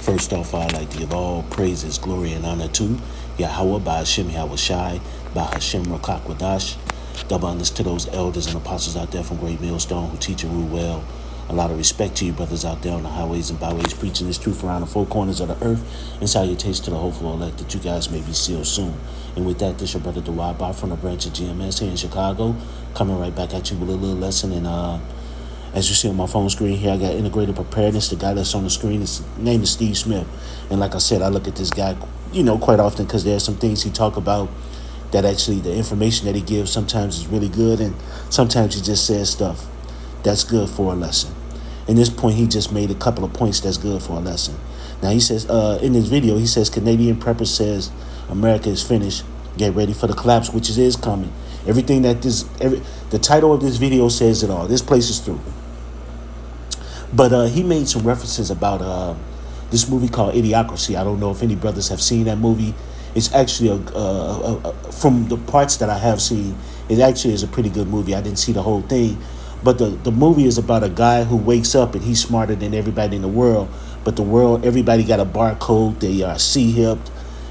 First off, I'd like to give all praises, glory, and honor to Yahweh by Hashem Yahweh Shai, by Hashem Rakak Wadash. Double honors to those elders and apostles out there from Great Millstone who teach and rule well. A lot of respect to you brothers out there on the highways and byways preaching this truth around the four corners of the earth, and salutations to the hopeful elect that you guys may be sealed soon. And with that, this your brother Dawad Bar from the branch of GMS here in Chicago, coming right back at you with a little lesson. And as you see on my phone screen here, I got integrated preparedness. The guy that's on the screen, his name is Steve Smith. And like I said, I look at this guy, quite often because there are some things he talk about that actually the information that he gives sometimes is really good, and sometimes he just says stuff that's good for a lesson. In this point, he just made a couple of points that's good for a lesson. Now, he says, in this video, he says, Canadian Prepper says America is finished. Get ready for the collapse, which is coming. Everything that the title of this video says it all. This place is through. But he made some references about this movie called Idiocracy. I don't know if any brothers have seen that movie. It's actually, from the parts that I have seen, it actually is a pretty good movie. I didn't see the whole thing. But the movie is about a guy who wakes up and he's smarter than everybody in the world. But everybody got a barcode. They are C-hipped.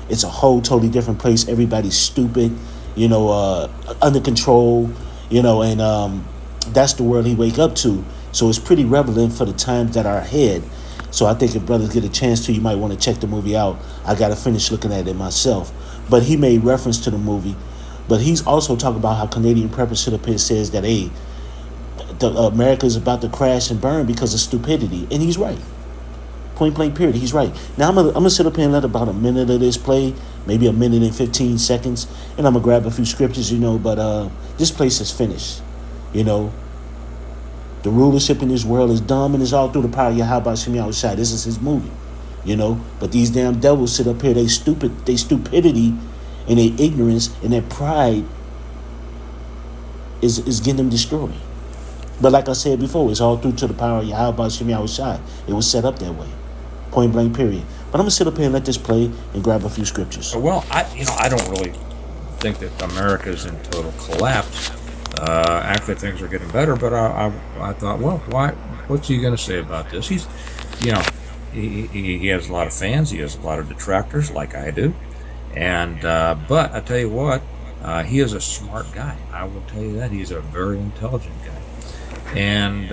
It's a whole totally different place. Everybody's stupid, under control, and that's the world he wake up to. So it's pretty relevant for the times that are ahead. So I think if brothers get a chance to, you might want to check the movie out. I got to finish looking at it myself. But he made reference to the movie. But he's also talking about how Canadian Prepper sit up here says that, hey, America is about to crash and burn because of stupidity. And he's right. Point blank period. He's right. Now I'm gonna sit up here and let about a minute of this play, maybe a minute and 15 seconds, and I'm gonna grab a few scriptures, but this place is finished. The rulership in this world is dumb, and it's all through the power of Yahweh Hashem Yahweh Shai. This is his movie. But these damn devils sit up here, they stupidity and their ignorance and their pride is getting them destroyed. But like I said before, it's all through to the power of Yahweh Hashem Yahweh Shai. It was set up that way. Point blank period. But I'm going to sit up here and let this play and grab a few scriptures. Well, I don't really think that America's in total collapse. Actually, things are getting better, but I thought, well, what's he going to say about this? He's, he has a lot of fans. He has a lot of detractors, like I do. And, but I tell you what, he is a smart guy. I will tell you that. He's a very intelligent guy. And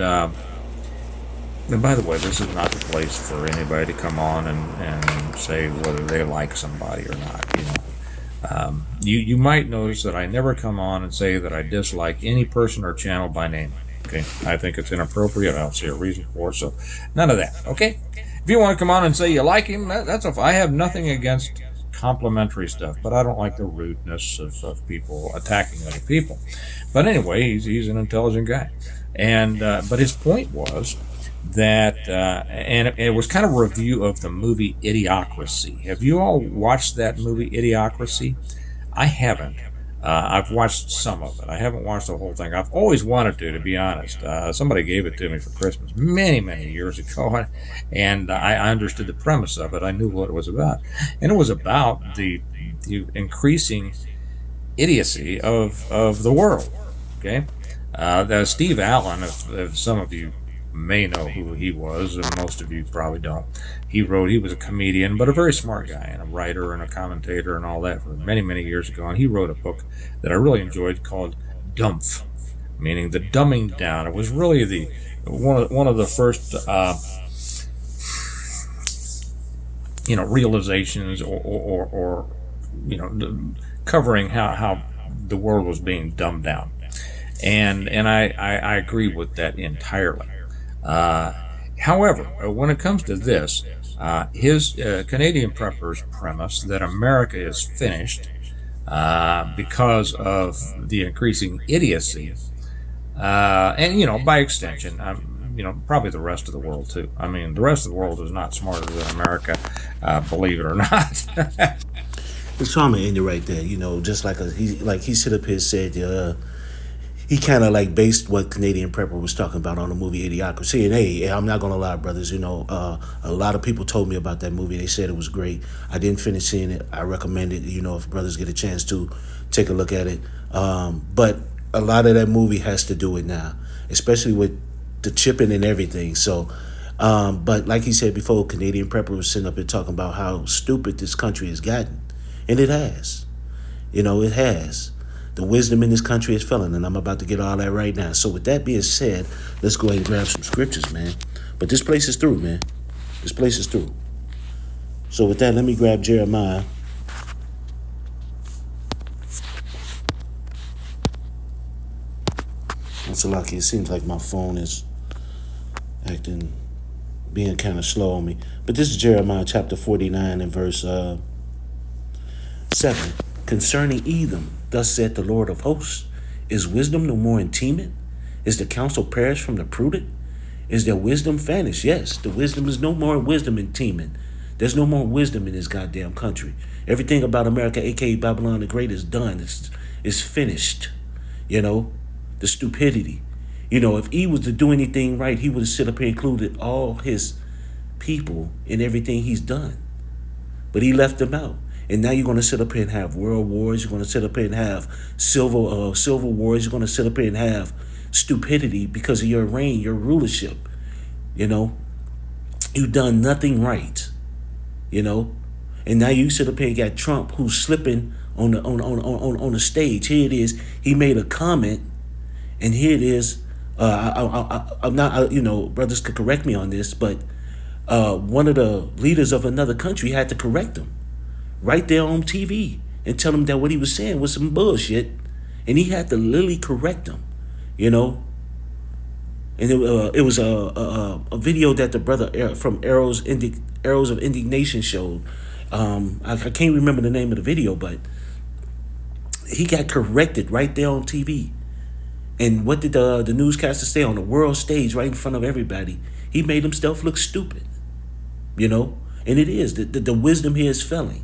by the way, this is not the place for anybody to come on and say whether they like somebody or not. You might notice that I never come on and say that I dislike any person or channel by name. Okay, I think it's inappropriate. I don't see a reason for it, so none of that. Okay, if you want to come on and say you like him, that's I have nothing against complimentary stuff, but I don't like the rudeness of people attacking other people. But anyway, he's an intelligent guy. And but his point was that, and it was kind of a review of the movie Idiocracy. Have you all watched that movie Idiocracy? I haven't. I've watched some of it. I haven't watched the whole thing. I've always wanted to be honest. Somebody gave it to me for Christmas many, many years ago, and I understood the premise of it. I knew what it was about. And it was about the increasing idiocy of the world, okay? Steve Allen, if some of you may know who he was, and most of you probably don't. He was a comedian, but a very smart guy, and a writer and a commentator and all that for many, many years ago. And he wrote a book that I really enjoyed called Dumpf, meaning the dumbing down. It was really one of the first realizations or covering how the world was being dumbed down. And I agree with that entirely. However, when it comes to this, his Canadian Prepper's premise that America is finished because of the increasing idiocy, and by extension, probably the rest of the world too. I mean, the rest of the world is not smarter than America, believe it or not. So I'm gonna end it right there. Just like he sit up here and said. He kind of based what Canadian Prepper was talking about on the movie Idiocracy. And hey, I'm not going to lie, brothers, a lot of people told me about that movie. They said it was great. I didn't finish seeing it. I recommend it, if brothers get a chance to take a look at it. But a lot of that movie has to do it now, especially with the chipping and everything. So But like he said before, Canadian Prepper was sitting up and talking about how stupid this country has gotten. And it has. It has. The wisdom in this country is failing, and I'm about to get all that right now. So with that being said, let's go ahead and grab some scriptures, man. But this place is through, man. This place is through. So with that, let me grab Jeremiah. That's lucky. It seems like my phone is being kind of slow on me. But this is Jeremiah chapter 49 and verse 7. Concerning Edom, thus saith the Lord of hosts, is wisdom no more intimate? Is the counsel perished from the prudent? Is their wisdom vanished? Yes, the wisdom is no more wisdom intimate. There's no more wisdom in this goddamn country. Everything about America, aka Babylon the Great, is done. It's finished. The stupidity. If he was to do anything right, he would have sit up here and included all his people in everything he's done. But he left them out. And now you're going to sit up here and have world wars. You're going to sit up here and have civil wars. You're going to sit up here and have stupidity because of your reign, your rulership. You've done nothing right. And now you sit up here and got Trump who's slipping on the stage. Here it is. He made a comment, and here it is. I'm not. Brothers could correct me on this, but one of the leaders of another country had to correct him right there on TV and tell him that what he was saying was some bullshit, and he had to literally correct him. And it was a video that the brother from Arrows of Indignation showed. I can't remember the name of the video, but he got corrected right there on TV. And what did the newscaster say on the world stage right in front of everybody? He made himself look stupid. And it is. The wisdom here is failing.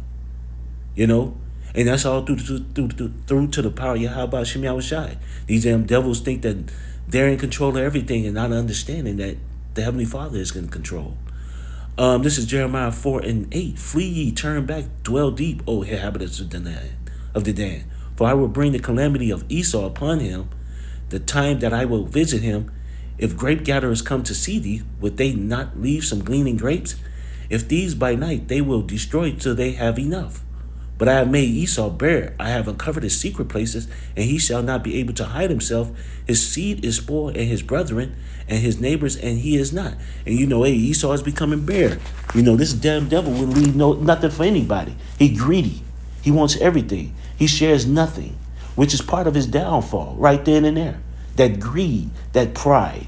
And that's all through to the power of Yahweh Shem Yahushai. These damn devils think that they're in control of everything and not understanding that the Heavenly Father is in control. This is Jeremiah 4:8. Flee ye, turn back, dwell deep, O inhabitants of the Dan. For I will bring the calamity of Esau upon him, the time that I will visit him. If grape gatherers come to see thee, would they not leave some gleaning grapes? If these by night they will destroy till they have enough. But I have made Esau bare. I have uncovered his secret places, and he shall not be able to hide himself. His seed is spoiled, and his brethren, and his neighbors, and he is not. And Esau is becoming bare. This damn devil will leave nothing for anybody. He greedy. He wants everything. He shares nothing, which is part of his downfall right then and there. That greed, that pride.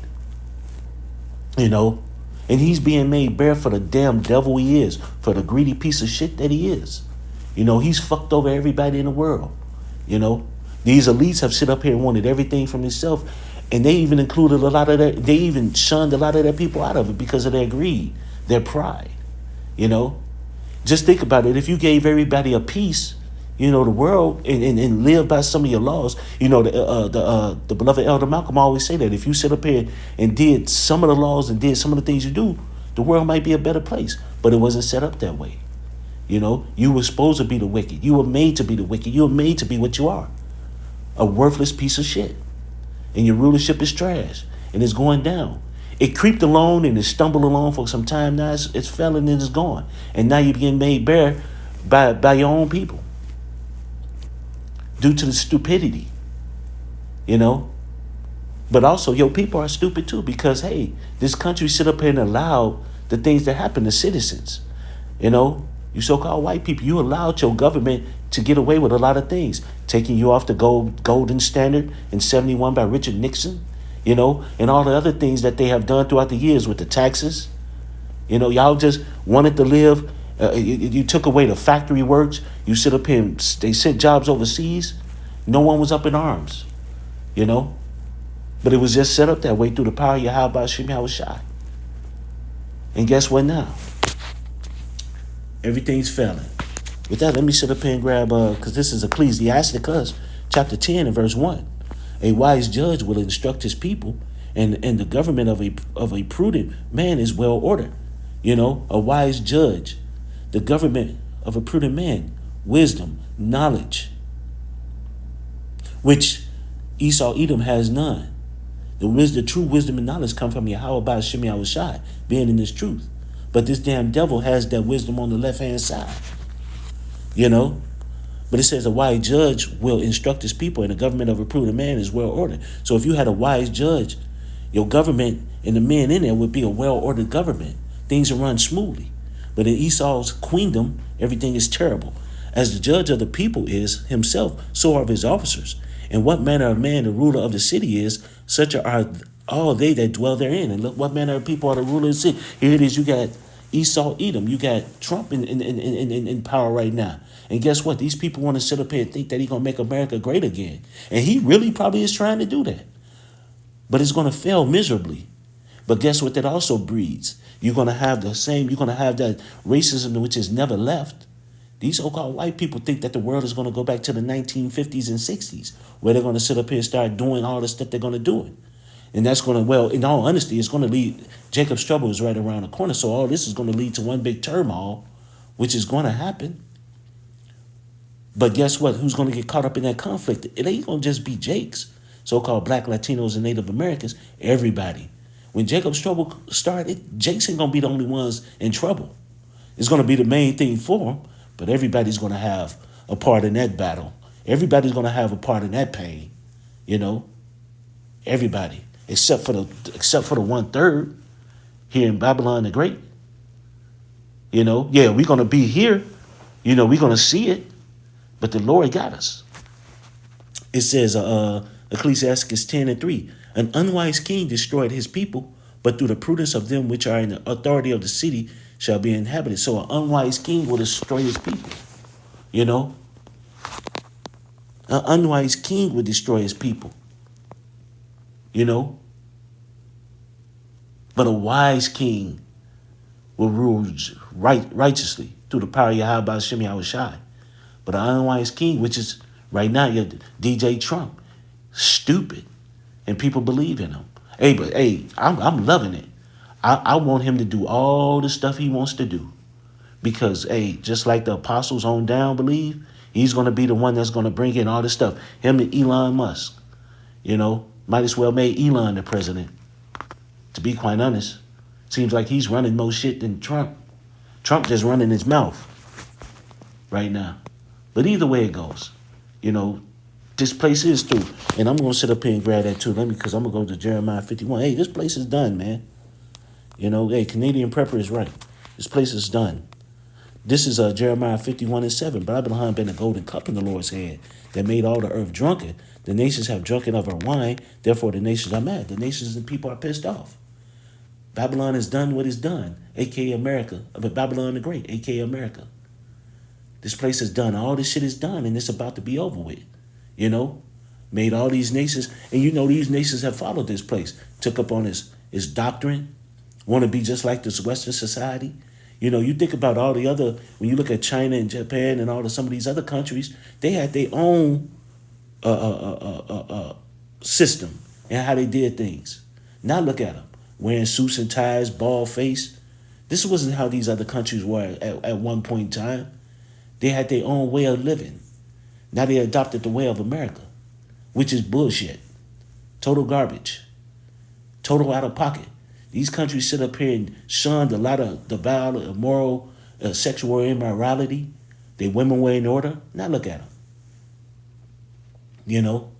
And he's being made bare for the damn devil he is, for the greedy piece of shit that he is. He's fucked over everybody in the world. These elites have sit up here and wanted everything from himself, and they even included they even shunned a lot of their people out of it because of their greed, their pride. Just think about it. If you gave everybody a piece, the world, and live by some of your laws, the beloved Elder Malcolm always say that if you sit up here and did some of the laws and did some of the things you do, the world might be a better place. But it wasn't set up that way. You were supposed to be the wicked. You were made to be the wicked. You were made to be what you are. A worthless piece of shit. And your rulership is trash. And it's going down. It creeped along and it stumbled along for some time. Now it's fell and it's gone. And now you're getting made bare by your own people. Due to the stupidity. But also your people are stupid too. Because, hey, this country sit up here and allow the things that happen to citizens. You so-called white people, you allowed your government to get away with a lot of things. Taking you off the golden standard in 71 by Richard Nixon, and all the other things that they have done throughout the years with the taxes. Y'all just wanted to live. You took away the factory works. You sit up here and they sent jobs overseas. No one was up in arms, But it was just set up that way through the power of Yahweh Shem Yahushai. And guess what now? Everything's failing. With that, let me sit up here and grab, because this is Ecclesiasticus, chapter 10 and verse 1. A wise judge will instruct his people, and the government of a prudent man is well ordered. A wise judge, the government of a prudent man, wisdom, knowledge, which Esau Edom has none. The true wisdom and knowledge come from Yahweh by Shem Yahushai, being in this truth. But this damn devil has that wisdom on the left-hand side. You know? But it says a wise judge will instruct his people, and the government of a prudent man is well ordered. So if you had a wise judge, your government and the men in there would be a well-ordered government. Things would run smoothly. But in Esau's queendom, everything is terrible. As the judge of the people is himself, so are his officers. And what manner of man the ruler of the city is, such are all they that dwell therein. And look, what manner of people are the ruler of the city. Here it is, you got Esau, Edom. You got Trump in power right now. And guess what? These people want to sit up here and think that he's going to make America great again. And he really probably is trying to do that. But it's going to fail miserably. But guess what that also breeds? You're going to have you're going to have that racism which has never left. These so-called white people think that the world is going to go back to the 1950s and 60s, where they're going to sit up here and start doing all the stuff they're going to do. And that's going to, well, in all honesty, it's going to lead, Jacob's trouble is right around the corner. So all this is going to lead to one big turmoil, which is going to happen. But guess what? Who's going to get caught up in that conflict? It ain't going to just be Jake's, so-called Black, Latinos, and Native Americans. Everybody. When Jacob's trouble started, Jake's ain't going to be the only ones in trouble. It's going to be the main thing for them, but everybody's going to have a part in that battle. Everybody's going to have a part in that pain, you know? Everybody, except for the 1/3 here in Babylon the Great. You know, yeah, we're going to be here. You know, we're going to see it. But the Lord got us. It says, Ecclesiastes 10:3, an unwise king destroyed his people, but through the prudence of them which are in the authority of the city shall be inhabited. So an unwise king will destroy his people. You know? An unwise king would destroy his people. You know? But a wise king will rule righteously through the power of Yahweh by Shem Yahushai. But an unwise king, which is right now your DJ Trump, stupid, and people believe in him. Hey, I'm loving it. I want him to do all the stuff he wants to do, because hey, just like the apostles on down believe, he's going to be the one that's going to bring in all this stuff. Him and Elon Musk, you know, might as well make Elon the president. To be quite honest, seems like he's running more shit than Trump. Trump just running his mouth right now. But either way it goes, you know, this place is through. And I'm going to sit up here and grab that too. Because I'm going to go to Jeremiah 51. Hey, this place is done, man. You know, hey, Canadian Prepper is right. This place is done. This is Jeremiah 51:7. Babylon been a golden cup in the Lord's hand that made all the earth drunken. The nations have drunken of her wine. Therefore, the nations are mad. The nations and people are pissed off. Babylon has done what is done, a.k.a. America. But Babylon the Great, a.k.a. America. This place is done. All this shit is done, and it's about to be over with. You know? Made all these nations, and you know these nations have followed this place. Took up on his doctrine. Want to be just like this Western society. You know, you think about all the other, when you look at China and Japan and all of some of these other countries, they had their own system and how they did things. Now look at them. Wearing suits and ties, bald face. This wasn't how these other countries were at one point in time. They had their own way of living. Now they adopted the way of America, which is bullshit. Total garbage. Total out of pocket. These countries sit up here and shunned a lot of the vile, immoral, sexual immorality. Their women were in order. Now look at them. You know,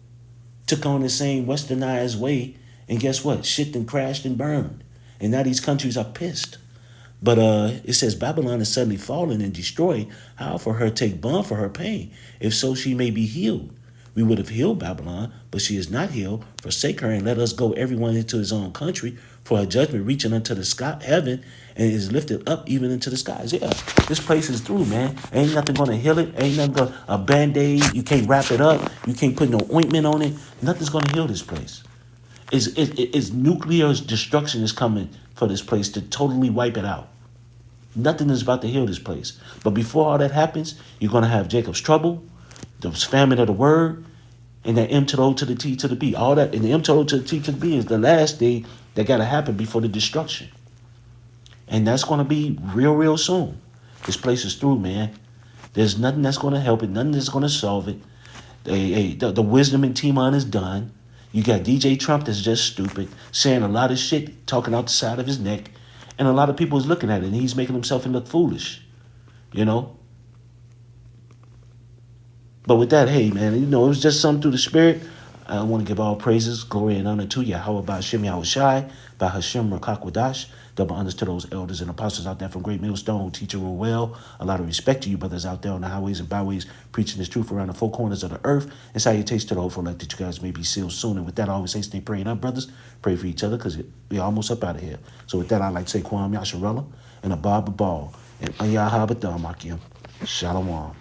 took on the same westernized way, and guess what? Shit then crashed and burned. And now these countries are pissed. But it says Babylon is suddenly fallen and destroyed. How for her take balm for her pain? If so, she may be healed. We would have healed Babylon, but she is not healed. Forsake her and let us go everyone into his own country, for her judgment reaching unto the sky, heaven, and is lifted up even into the skies. Yeah, this place is through, man. Ain't nothing going to heal it. Ain't nothing going to, a Band-Aid. You can't wrap it up. You can't put no ointment on it. Nothing's going to heal this place. It's nuclear destruction is coming for this place to totally wipe it out. Nothing is about to heal this place. But before all that happens, you're going to have Jacob's trouble, the famine of the word, and that M to the O to the T to the B. All that, and the M to the O to the T to the B is the last thing that got to happen before the destruction. And that's going to be real, real soon. This place is through, man. There's nothing that's going to help it. Nothing that's going to solve it. The wisdom in Timon is done. You got DJ Trump that's just stupid, saying a lot of shit, talking out the side of his neck, and a lot of people is looking at it, and he's making himself look foolish, you know. But with that, hey man, it was just something through the spirit. I want to give all praises, glory, and honor to Yahweh by Hashem Yahweh Shai, by Hashem Rakakwadash. Double honors to those elders and apostles out there from Great Millstone who teach and rule well. A lot of respect to you brothers out there on the highways and byways preaching this truth around the four corners of the earth. And salutations to the hopeful elect that you guys may be sealed soon. And with that, I always say stay praying up, brothers. Pray for each other because we're almost up out of here. So with that, I'd like to say Kwam Yasharella and Abba Ball and Ayahabadamakim. Shalom.